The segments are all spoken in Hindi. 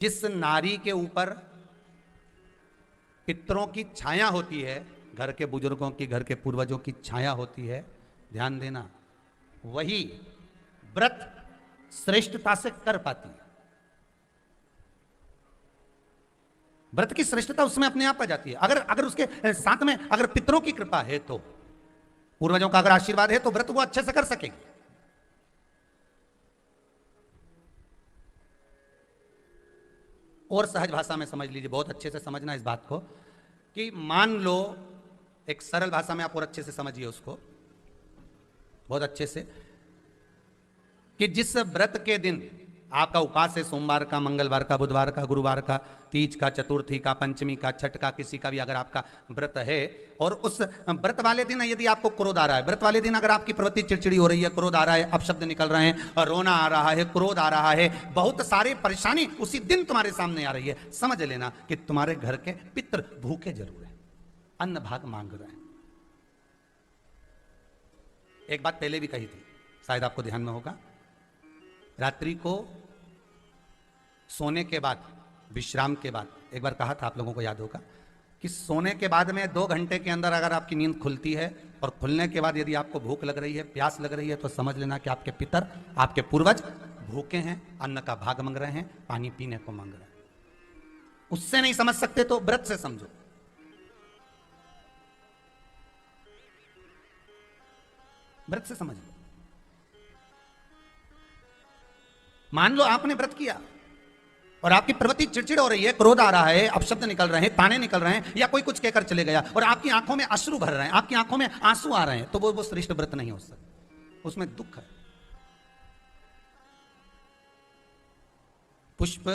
जिस नारी के ऊपर पितरों की छाया होती है, घर के बुजुर्गों की, घर के पूर्वजों की छाया होती है, ध्यान देना, वही व्रत श्रेष्ठता से कर पाती है। व्रत की श्रेष्ठता उसमें अपने आप आ जाती है। अगर उसके साथ में अगर पितरों की कृपा है, तो पूर्वजों का अगर आशीर्वाद है, तो व्रत वो अच्छे से कर सकेगी। और सहज भाषा में समझ लीजिए, बहुत अच्छे से समझना इस बात को, कि मान लो, एक सरल भाषा में आप और अच्छे से समझिए उसको, बहुत अच्छे से, कि जिस व्रत के दिन आपका उपास है, सोमवार का, मंगलवार का, बुधवार का, गुरुवार का, तीज का, चतुर्थी का, पंचमी का, छठ का, किसी का भी अगर आपका व्रत है, और उस व्रत वाले दिन यदि आपको क्रोध आ रहा है, व्रत वाले दिन अगर आपकी प्रवृत्ति चिड़चिड़ी हो रही है, क्रोध आ रहा है, अपशब्द निकल रहे हैं, और रोना आ रहा है, क्रोध आ रहा है, बहुत सारी परेशानी उसी दिन तुम्हारे सामने आ रही है, समझ लेना कि तुम्हारे घर के पितृ भूखे जरूर है, अन्न भाग मांग रहे हैं। एक बात पहले भी कही थी, शायद आपको ध्यान में होगा, रात्रि को सोने के बाद, विश्राम के बाद, एक बार कहा था आप लोगों को याद होगा, कि सोने के बाद में 2 घंटे के अंदर अगर आपकी नींद खुलती है, और खुलने के बाद यदि आपको भूख लग रही है, प्यास लग रही है, तो समझ लेना कि आपके पितर, आपके पूर्वज भूखे हैं, अन्न का भाग मांग रहे हैं, पानी पीने को मांग रहे हैं। उससे नहीं समझ सकते तो व्रत से समझो। व्रत से समझ लो। मान लो आपने व्रत किया और आपकी प्रवृत्ति चिड़चिड़ हो रही है, क्रोध आ रहा है, अपशब्द निकल रहे हैं, ताने निकल रहे हैं, या कोई कुछ कहकर चले गया, और आपकी आंखों में अश्रु भर रहे हैं, आपकी आंखों में आंसू आ रहे हैं, तो वो श्रेष्ठ व्रत नहीं हो सकता, उसमें दुख है। पुष्प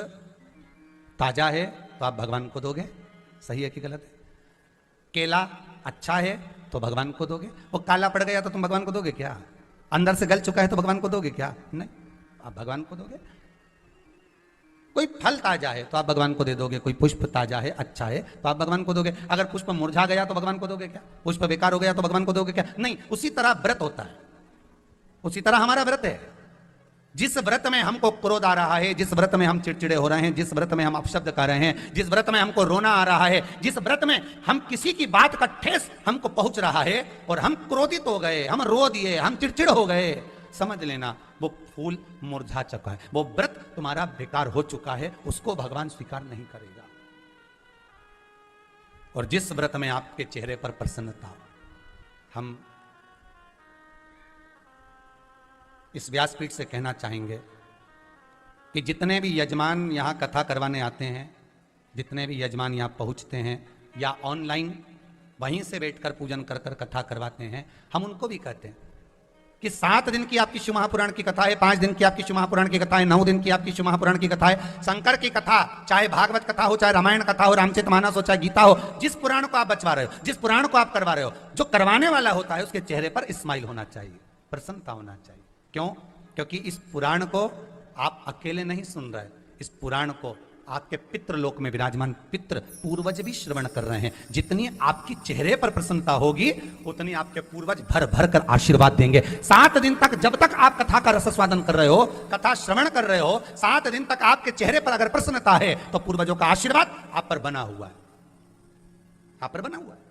ताजा है तो आप भगवान को दोगे, सही है कि गलत है? केला अच्छा है तो भगवान को दोगे, वो काला पड़ गया तो तुम भगवान को दोगे क्या? अंदर से गल चुका है तो भगवान को दोगे क्या? नहीं, आप भगवान को दोगे। कोई फल ताजा है तो आप भगवान को दे दोगे, कोई पुष्प ताजा है, अच्छा है, तो आप भगवान को दोगे। अगर पुष्प मुरझा गया तो भगवान को दोगे क्या? पुष्प बेकार हो गया तो भगवान को दोगे क्या? नहीं। उसी तरह व्रत होता है, उसी तरह हमारा व्रत है। जिस व्रत में हमको क्रोध आ रहा है, जिस व्रत में हम चिड़चिड़े हो रहे हैं, जिस व्रत में हम अपशब्द कर रहे हैं, जिस व्रत में हमको रोना आ रहा है, जिस व्रत में हम किसी की बात का ठेस हमको पहुंच रहा है और हम क्रोधित हो गए, हम रो दिए, हम चिड़चिड़ हो गए, समझ लेना वो फूल मुरझा चुका है, वो व्रत तुम्हारा बेकार हो चुका है, उसको भगवान स्वीकार नहीं करेगा। और जिस व्रत में आपके चेहरे पर प्रसन्नता, हम इस व्यासपीठ से कहना चाहेंगे कि जितने भी यजमान यहां कथा करवाने आते हैं, जितने भी यजमान यहां पहुंचते हैं या ऑनलाइन वहीं से बैठकर पूजन कर कर कथा करवाते हैं, हम उनको भी कहते हैं कि 7 दिन की आपकी शिव महापुराण की कथा है, 5 दिन की आपकी शिव महापुराण की कथा है, 9 दिन की आपकी शिव महापुराण की कथा है, शंकर की कथा, चाहे भागवत कथा हो, चाहे रामायण कथा हो, रामचरितमानस हो, चाहे गीता हो, जिस पुराण को आप बचवा रहे हो, जिस पुराण को आप करवा रहे हो, जो करवाने वाला होता है उसके चेहरे पर स्माइल होना चाहिए, प्रसन्नता होना चाहिए। क्यों? क्योंकि इस पुराण को आप अकेले नहीं सुन रहे, इस पुराण को आपके पितृ लोक में विराजमान पितृ पूर्वज भी श्रवण कर रहे हैं। जितनी आपकी चेहरे पर प्रसन्नता होगी, उतनी आपके पूर्वज भर भर कर आशीर्वाद देंगे। 7 दिन तक, जब तक आप कथा का रसस्वादन कर रहे हो, कथा श्रवण कर रहे हो, 7 दिन तक आपके चेहरे पर अगर प्रसन्नता है, तो पूर्वजों का आशीर्वाद आप पर बना हुआ है, आप पर बना हुआ है।